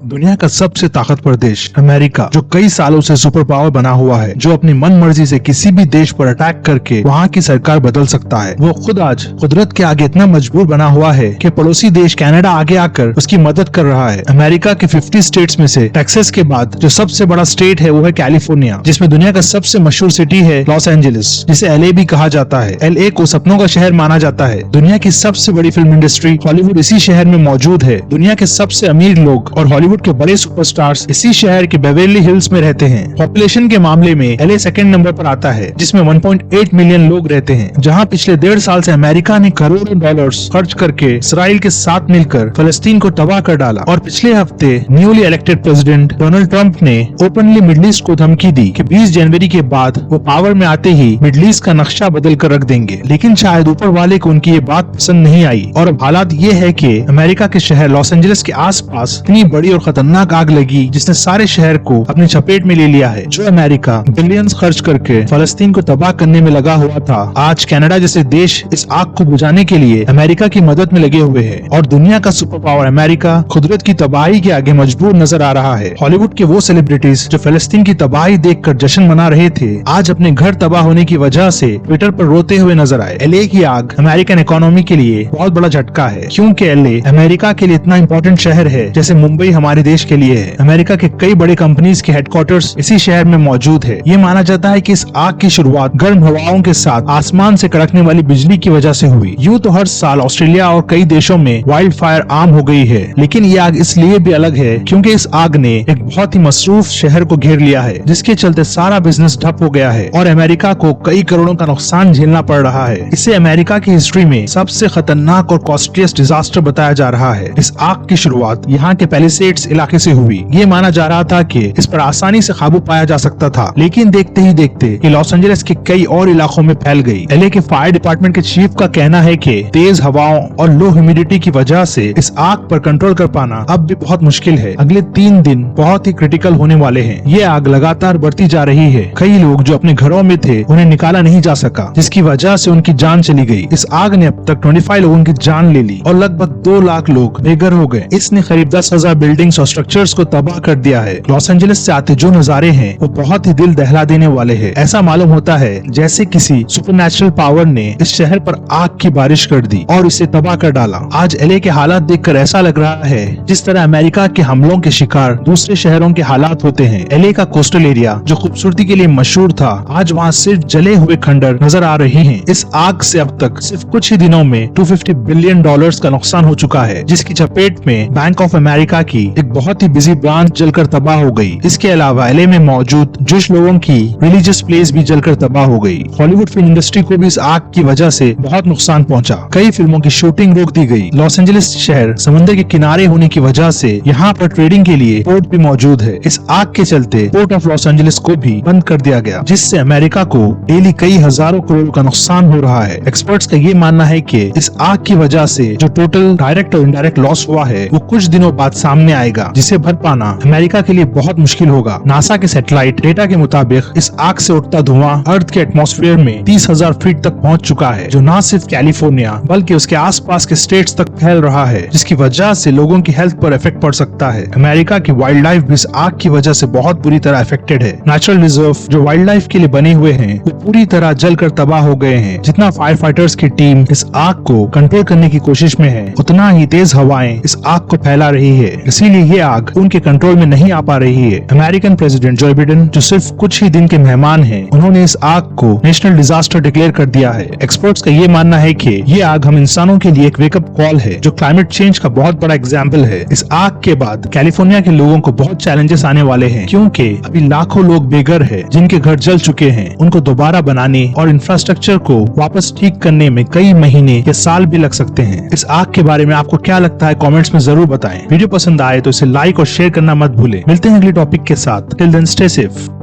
दुनिया का सबसे ताकतवर देश अमेरिका, जो कई सालों से सुपर पावर बना हुआ है, जो अपनी मन मर्जी से किसी भी देश पर अटैक करके वहाँ की सरकार बदल सकता है, वो खुद आज कुदरत के आगे इतना मजबूर बना हुआ है कि पड़ोसी देश कनाडा आगे आकर उसकी मदद कर रहा है। अमेरिका के 50 स्टेट्स में से टेक्सास के बाद जो सबसे बड़ा स्टेट है वो है कैलिफोर्निया, जिसमें दुनिया का सबसे मशहूर सिटी है लॉस एंजलिस, जिसे LA भी कहा जाता है। LA को सपनों का शहर माना जाता है। दुनिया की सबसे बड़ी फिल्म इंडस्ट्री हॉलीवुड इसी शहर में मौजूद है। दुनिया के सबसे अमीर लोग और हॉलीवुड के बड़े सुपरस्टार्स इसी शहर के बेवर्ली हिल्स में रहते हैं। पॉपुलेशन के मामले में LA सेकंड नंबर पर आता है, जिसमें 1.8 मिलियन लोग रहते हैं। जहां पिछले 1.5 साल से अमेरिका ने करोड़ों डॉलर्स खर्च करके इसराइल के साथ मिलकर फलस्तीन को तबाह कर डाला। और पिछले हफ्ते newly elected president Donald Trump ने ओपनली मिडिल ईस्ट को धमकी दी कि 20 जनवरी के बाद वो पावर में आते ही मिडिल ईस्ट का नक्शा बदल कर रख देंगे। लेकिन शायद ऊपर वाले को उनकी ये बात पसंद नहीं आई और अब हालात ये है कि अमेरिका के शहर लॉस एंजलिस के आसपास इतनी बड़ी और खतरनाक आग लगी जिसने सारे शहर को अपनी चपेट में ले लिया है। जो अमेरिका बिलियंस खर्च करके फलस्तीन को तबाह करने में लगा हुआ था, आज कनाडा जैसे देश इस आग को बुझाने के लिए अमेरिका की मदद में लगे हुए हैं। और दुनिया का सुपर पावर अमेरिका कुदरत की तबाही के आगे मजबूर नजर आ रहा है। हॉलीवुड के वो सेलिब्रिटीज जो फलस्तीन की तबाही देखकर जश्न मना रहे थे, आज अपने घर तबाह होने की वजह से ट्विटर पर रोते हुए नजर आए। LA की आग अमेरिकन इकोनॉमी के लिए बहुत बड़ा झटका है, क्योंकि LA अमेरिका के लिए इतना इम्पोर्टेंट शहर है जैसे मुंबई हमारे देश के लिए है। अमेरिका के कई बड़े कंपनीज के हेडक्वार्टर्स इसी शहर में मौजूद है। ये माना जाता है कि इस आग की शुरुआत गर्म हवाओं के साथ आसमान से कड़कने वाली बिजली की वजह से हुई। यूं तो हर साल ऑस्ट्रेलिया और कई देशों में वाइल्ड फायर आम हो गई है, लेकिन ये आग इसलिए भी अलग है क्योंकि इस आग ने एक बहुत ही मसरूफ शहर को घेर लिया है, जिसके चलते सारा बिजनेस ठप हो गया है और अमेरिका को कई करोड़ों का नुकसान झेलना पड़ रहा है। इसे अमेरिका की हिस्ट्री में सबसे खतरनाक और कॉस्टलीस्ट डिजास्टर बताया जा रहा है। इस आग की शुरुआत यहाँ के पैलिसेड्स इलाके से हुई। ये माना जा रहा था कि इस पर आसानी से काबू पाया जा सकता था, लेकिन देखते ही देखते ये लॉस एंजलिस के कई और इलाकों में फैल गई। LA के फायर डिपार्टमेंट के चीफ का कहना है कि तेज हवाओं और लो ह्यूमिडिटी की वजह से इस आग पर कंट्रोल कर पाना अब भी बहुत मुश्किल है। अगले 3 दिन बहुत ही क्रिटिकल होने वाले हैं। ये आग लगातार बढ़ती जा रही है। कई लोग जो अपने घरों में थे उन्हें निकाला नहीं जा सका, जिसकी वजह से उनकी जान चली गई। इस आग ने अब तक 25 लोगों की जान ले ली और लगभग 2 लाख लोग बेघर हो गए। इसने करीब 10,000 बिल्डिंग्स और स्ट्रक्चर्स को तबाह कर दिया है। लॉस एंजलिस से आते जो नजारे हैं वो बहुत ही दिल दहला देने वाले हैं। ऐसा मालूम होता है जैसे किसी सुपरनैचुरल पावर ने इस शहर पर आग की बारिश कर दी और इसे तबाह कर डाला। आज LA के हालात देखकर ऐसा लग रहा है जिस तरह अमेरिका के हमलों के शिकार दूसरे शहरों के हालात होते हैं। LA का कोस्टल एरिया जो खूबसूरती के लिए मशहूर था, आज वहाँ सिर्फ जले हुए खंडर नजर आ रहे हैं। इस आग से अब तक सिर्फ कुछ ही दिनों में $250 बिलियन का नुकसान हो चुका है, जिसकी चपेट में बैंक ऑफ अमेरिका की एक बहुत ही बिजी ब्रांच जलकर तबाह हो गई। इसके अलावा LA में मौजूद जिस लोगों की रिलीजियस प्लेस भी जलकर तबाह हो गई। हॉलीवुड फिल्म इंडस्ट्री को भी इस आग की वजह से बहुत नुकसान पहुंचा। कई फिल्मों की शूटिंग रोक दी गई। लॉस एंजलिस शहर समुद्र के किनारे होने की वजह से यहाँ पर ट्रेडिंग के लिए पोर्ट भी मौजूद है। इस आग के चलते पोर्ट ऑफ लॉस एंजलिस को भी बंद कर दिया गया, जिससे अमेरिका को डेली कई हजारों करोड़ का नुकसान हो रहा है। एक्सपर्ट्स का ये मानना है कि इस आग की वजह से जो टोटल डायरेक्ट और इनडायरेक्ट लॉस हुआ है वो कुछ दिनों बाद सामने आएगा, जिसे भर पाना अमेरिका के लिए बहुत मुश्किल होगा। नासा के सैटेलाइट डेटा के मुताबिक इस आग से उठता धुआं अर्थ के एटमॉस्फेयर में 30,000 फीट तक पहुंच चुका है, जो न सिर्फ कैलिफोर्निया बल्कि उसके आसपास के स्टेट्स तक फैल रहा है, जिसकी वजह से लोगों की हेल्थ पर इफेक्ट पड़ सकता है। अमेरिका की वाइल्ड लाइफ भी इस आग की वजह से बहुत बुरी तरह अफेक्टेड है। नेचुरल रिजर्व जो वाइल्ड लाइफ के लिए बने हुए हैं वो पूरी तरह जलकर तबाह हो गए हैं। जितना फायर फाइटर्स की टीम इस आग को कंट्रोल करने की कोशिश में है, उतना ही तेज हवाएं इस आग को फैला रही है। इसीलिए ये आग उनके कंट्रोल में नहीं आ पा रही है। अमेरिकन प्रेसिडेंट जो बाइडेन जो सिर्फ कुछ ही दिन के मेहमान हैं, उन्होंने इस आग को नेशनल डिजास्टर डिक्लेयर कर दिया है। एक्सपर्ट्स का ये मानना है कि ये आग हम इंसानों के लिए एक वेकअप कॉल है, जो क्लाइमेट चेंज का बहुत बड़ा एग्जाम्पल है। इस आग के बाद कैलिफोर्निया के लोगों को बहुत चैलेंजेस आने वाले हैं, क्योंकि अभी लाखों लोग बेघर हैं, जिनके घर जल चुके हैं। उनको दोबारा बनाने और इंफ्रास्ट्रक्चर को वापस ठीक करने में कई महीने या साल भी लग सकते हैं। इस आग के बारे में आपको क्या लगता है, कमेंट्स में जरूर बताएं। वीडियो पसंद आए तो इसे लाइक और शेयर करना मत भूलें। मिलते हैं अगले टॉपिक के साथ। Till then stay safe.